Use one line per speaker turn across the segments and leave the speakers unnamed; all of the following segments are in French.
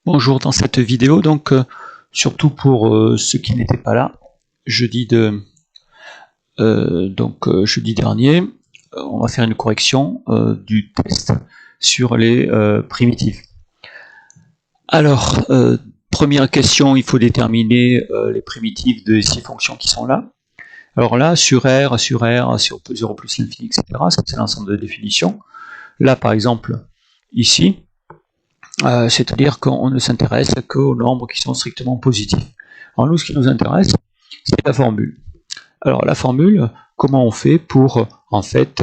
Bonjour, dans cette vidéo, donc surtout pour ceux qui n'étaient pas là, jeudi dernier, on va faire une correction du test sur les primitives. Alors, première question, il faut déterminer les primitives de ces fonctions qui sont là. Alors là, sur R, sur 0 plus l'infini, etc., ça c'est l'ensemble de définitions. Là, par exemple, ici, c'est-à-dire qu'on ne s'intéresse qu'aux nombres qui sont strictement positifs. Alors nous, ce qui nous intéresse, c'est la formule. Alors la formule, comment on fait pour en fait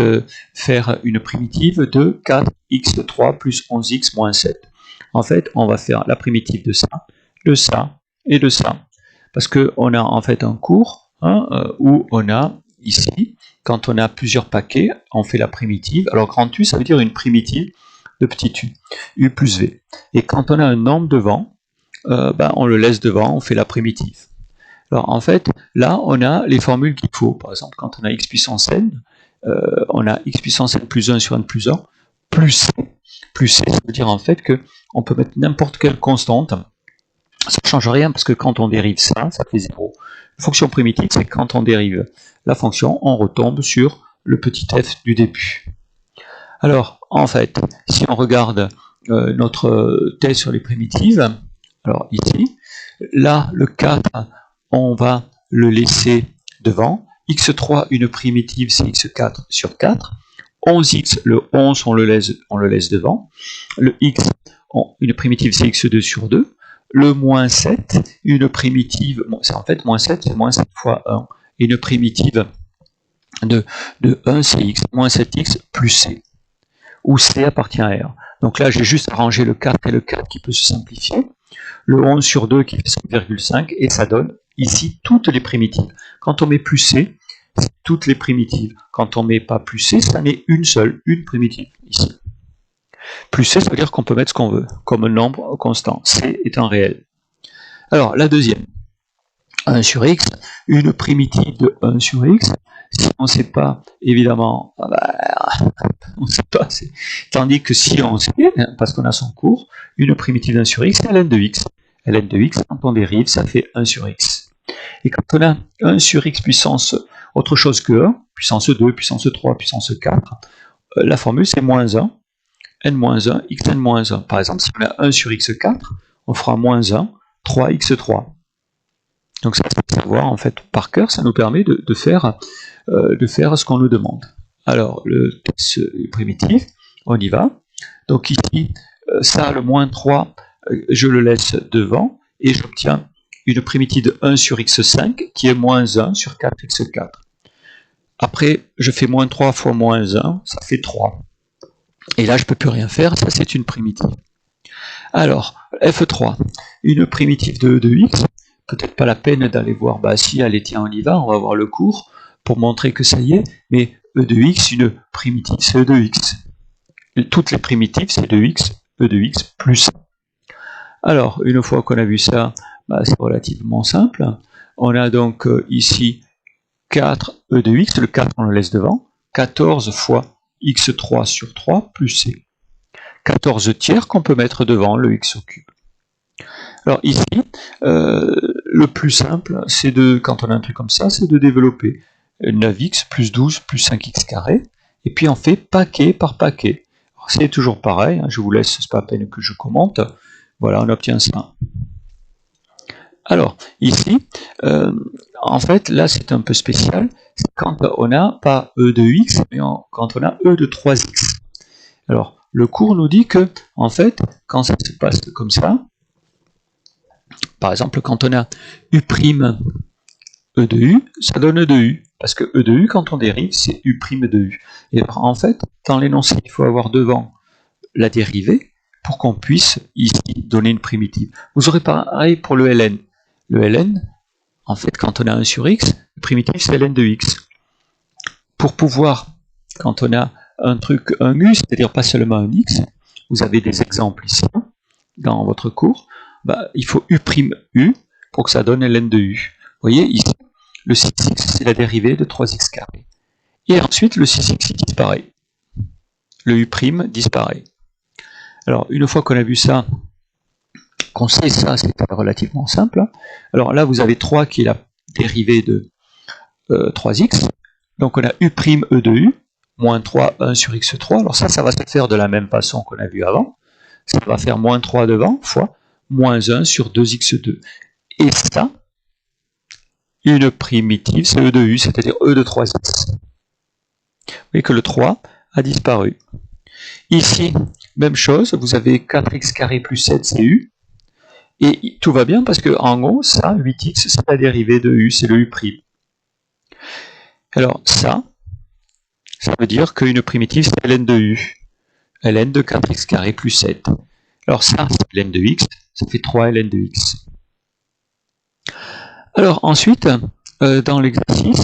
faire une primitive de 4x3 plus 11x moins 7? En fait, on va faire la primitive de ça et de ça. Parce qu'on a en fait un cours où on a ici, quand on a plusieurs paquets, on fait la primitive. Alors grand U, ça veut dire une primitive de petit u plus v. Et quand on a un nombre devant, on le laisse devant, on fait la primitive. Alors en fait, là, on a les formules qu'il faut. Par exemple, quand on a x puissance n, on a x puissance n plus 1 sur n plus 1, plus c. Plus c, ça veut dire en fait qu'on peut mettre n'importe quelle constante. Ça ne change rien parce que quand on dérive ça, ça fait 0. La fonction primitive, c'est quand on dérive la fonction, on retombe sur le petit f du début. Alors, en fait, si on regarde notre test sur les primitives, alors ici, là, le 4, on va le laisser devant. x3, une primitive, c'est x4 sur 4. 11x, le 11, on le laisse devant. Le x, une primitive, c'est x2 sur 2. Le moins 7, une primitive, bon, c'est en fait moins 7, c'est moins 7 fois 1. Et une primitive de 1, c'est x, moins 7x plus c, où c appartient à R. Donc là, j'ai juste arrangé le 4 et le 4 qui peut se simplifier. Le 11 sur 2 qui fait 5,5, et ça donne ici toutes les primitives. Quand on met plus c, c'est toutes les primitives. Quand on met pas plus c, ça n'est une seule, une primitive, ici. Plus c, ça veut dire qu'on peut mettre ce qu'on veut, comme un nombre constant. C est un réel. Alors, la deuxième, 1 sur x, une primitive de 1 sur x, si on ne sait pas, évidemment, on ne sait pas, tandis que si on sait, parce qu'on a son cours, une primitive d'1 sur x, c'est ln de x. Ln de x, quand on dérive, ça fait 1 sur x. Et quand on a 1 sur x puissance autre chose que 1, puissance 2, puissance 3, puissance 4, la formule c'est moins 1, n-1, xn-1. Par exemple, si on a 1 sur x4, on fera moins 1, 3x3. Donc ça, c'est savoir en fait par cœur, ça nous permet de faire ce qu'on nous demande. Alors, le test primitif, on y va. Donc ici, ça, le moins 3, je le laisse devant, et j'obtiens une primitive de 1 sur x5, qui est moins 1 sur 4x4. Après, je fais moins 3 fois moins 1, ça fait 3. Et là, je ne peux plus rien faire, ça c'est une primitive. Alors, f3, une primitive de x, peut-être pas la peine d'aller voir, bah si, allez, tiens, on y va, on va voir le cours, pour montrer que ça y est, mais e de x, une primitive, c'est e de x. Toutes les primitives, c'est de x, e de x plus 1. Alors, une fois qu'on a vu ça, bah, c'est relativement simple. On a donc ici 4 e de x, le 4 on le laisse devant, 14 fois x3 sur 3 plus c. 14 tiers qu'on peut mettre devant le x au cube. Alors ici, le plus simple, c'est quand on a un truc comme ça, c'est de développer 9x plus 12 plus 5x carré, et puis on fait paquet par paquet. C'est toujours pareil, hein, je vous laisse, c'est pas la peine que je commente. Voilà, on obtient ça. Alors, ici, en fait, là c'est un peu spécial, c'est quand on n'a pas e de x, mais quand on a e de 3x. Alors, le cours nous dit que, en fait, quand ça se passe comme ça, par exemple, quand on a u' e de u, ça donne e de u, parce que e de u, quand on dérive, c'est u' de u. Et alors, en fait, dans l'énoncé, il faut avoir devant la dérivée pour qu'on puisse ici donner une primitive. Vous aurez pareil pour le ln. Le ln, en fait, quand on a 1 sur x, le primitif, c'est ln de x. Pour pouvoir, quand on a un truc, un u, c'est-à-dire pas seulement un x, vous avez des exemples ici, dans votre cours, bah, il faut u' pour que ça donne ln de u. Vous voyez, ici, le 6x, c'est la dérivée de 3x carré. Et ensuite, le 6x disparaît. Le u' disparaît. Alors, une fois qu'on a vu ça, qu'on sait ça, c'est relativement simple. Alors là, vous avez 3 qui est la dérivée de 3x. Donc on a u' e de u, moins 3, 1 sur x3. Alors ça va se faire de la même façon qu'on a vu avant. Ça va faire moins 3 devant, fois moins 1 sur 2x2. Et ça, une primitive, c'est e de u, c'est-à-dire e de 3x. Vous voyez que le 3 a disparu. Ici, même chose, vous avez 4x carré plus 7, c'est u. Et tout va bien parce que en gros, ça, 8x, c'est la dérivée de u, c'est le u'. Alors ça veut dire qu'une primitive, c'est ln de u. ln de 4x carré plus 7. Alors ça, c'est ln de x, ça fait 3 ln de x. Alors ensuite, dans l'exercice,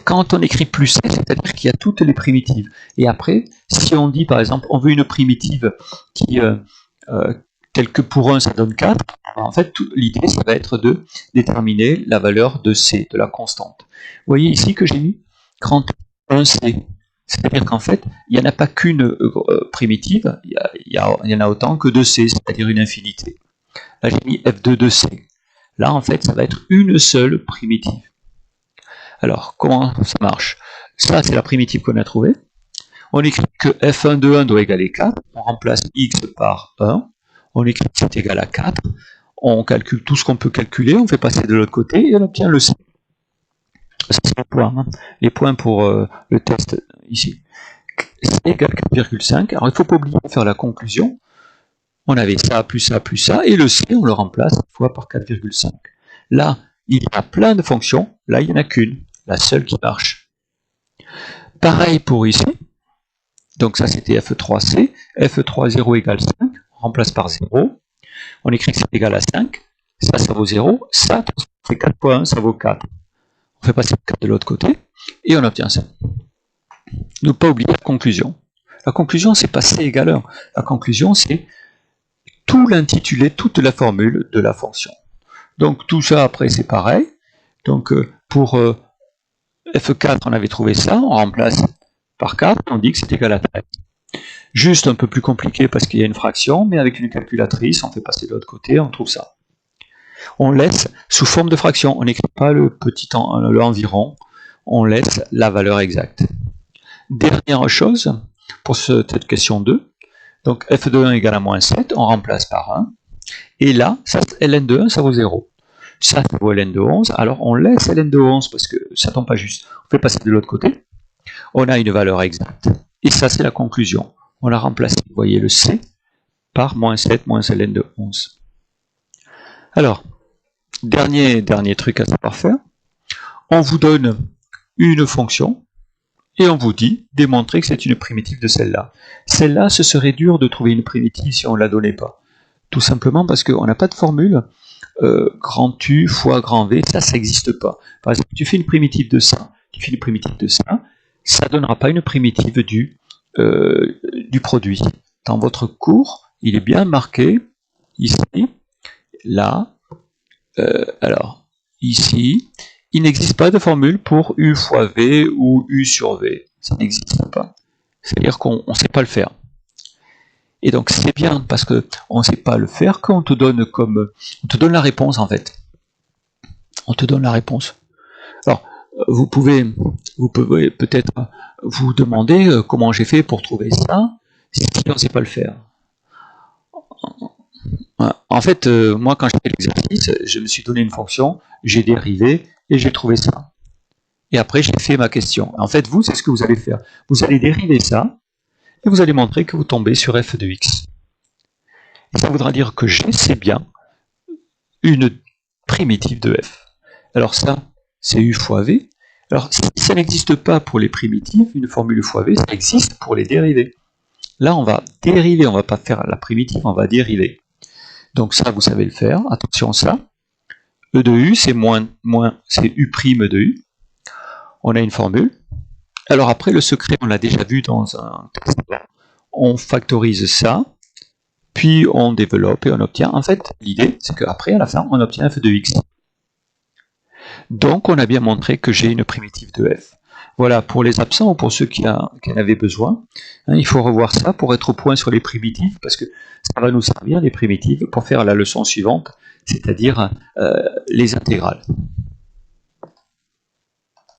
quand on écrit plus 7, c'est-à-dire qu'il y a toutes les primitives. Et après, si on dit par exemple, on veut une primitive qui, telle que pour 1, ça donne 4, en fait, l'idée, ça va être de déterminer la valeur de c, de la constante. Vous voyez ici que j'ai mis 31c. C'est-à-dire qu'en fait, il n'y en a pas qu'une primitive, il y en a autant que de c, c'est-à-dire une infinité. Là, j'ai mis f2 de c. Là, en fait, ça va être une seule primitive. Alors, comment ça marche? Ça, c'est la primitive qu'on a trouvée. On écrit que f1 de 1 doit égaler 4. On remplace x par 1. On écrit que c'est égal à 4. On calcule tout ce qu'on peut calculer. On fait passer de l'autre côté et on obtient le c. Ça, c'est les points. Hein. Les points pour le test ici. C égale 4,5. Alors, il ne faut pas oublier de faire la conclusion. On avait ça, plus ça, plus ça. Et le c, on le remplace fois par 4,5. Là, il y a plein de fonctions. Là, il n'y en a qu'une. La seule qui marche. Pareil pour ici. Donc ça, c'était f3c. f3, 0 égale 5. On remplace par 0. On écrit que c'est égal à 5. Ça vaut 0. Ça, c'est 4.1, ça vaut 4. On fait passer 4 de l'autre côté. Et on obtient ça. Ne pas oublier la conclusion. La conclusion, c'est pas c égale 1. La conclusion, c'est tout l'intitulé, toute la formule de la fonction. Donc tout ça, après, c'est pareil. Donc pour f4, on avait trouvé ça. On remplace par 4. On dit que c'est égal à 13. Juste un peu plus compliqué parce qu'il y a une fraction, mais avec une calculatrice, on fait passer de l'autre côté, on trouve ça. On laisse sous forme de fraction, on n'écrit pas le environ, on laisse la valeur exacte. Dernière chose, pour cette question 2, donc f de 1 égale à moins 7, on remplace par 1, et là, ça, ln de 1, ça vaut 0. Ça vaut ln de 11, alors on laisse ln de 11 parce que ça tombe pas juste. On fait passer de l'autre côté, on a une valeur exacte, et ça c'est la conclusion. On l'a remplacé, vous voyez le C, par moins 7 moins ln de 11. Alors, dernier truc à savoir faire. On vous donne une fonction, et on vous dit, démontrer que c'est une primitive de celle-là. Celle-là, ce serait dur de trouver une primitive si on ne la donnait pas. Tout simplement parce qu'on n'a pas de formule, grand U fois grand V, ça n'existe pas. Par exemple, tu fais une primitive de ça, tu fais une primitive de ça, ça ne donnera pas une primitive du produit. Dans votre cours, il est bien marqué, ici, là, alors, ici, il n'existe pas de formule pour U fois V ou U sur V. Ça n'existe pas. C'est-à-dire qu'on ne sait pas le faire. Et donc, c'est bien parce qu'on ne sait pas le faire qu'on te donne on te donne la réponse, en fait. On te donne la réponse. Alors, vous pouvez peut-être vous demander comment j'ai fait pour trouver ça, si on ne sait pas le faire. En fait, moi, quand j'ai fait l'exercice, je me suis donné une fonction, j'ai dérivé et j'ai trouvé ça. Et après, j'ai fait ma question. En fait, vous, c'est ce que vous allez faire. Vous allez dériver ça et vous allez montrer que vous tombez sur f de x. Et ça voudra dire que g, c'est bien une primitive de f. Alors ça, c'est u fois v. Alors, si ça n'existe pas pour les primitives, une formule fois v, ça existe pour les dérivés. Là, on va dériver, on ne va pas faire la primitive, on va dériver. Donc ça, vous savez le faire. Attention, ça. E de u, c'est c'est u' de u. On a une formule. Alors après, le secret, on l'a déjà vu dans un test. On factorise ça, puis on développe et on obtient. En fait, l'idée, c'est qu'après, à la fin, on obtient f de x. Donc, on a bien montré que j'ai une primitive de f. Voilà, pour les absents ou pour ceux qui en avaient besoin, hein, il faut revoir ça pour être au point sur les primitives, parce que ça va nous servir, les primitives, pour faire la leçon suivante, c'est-à-dire les intégrales.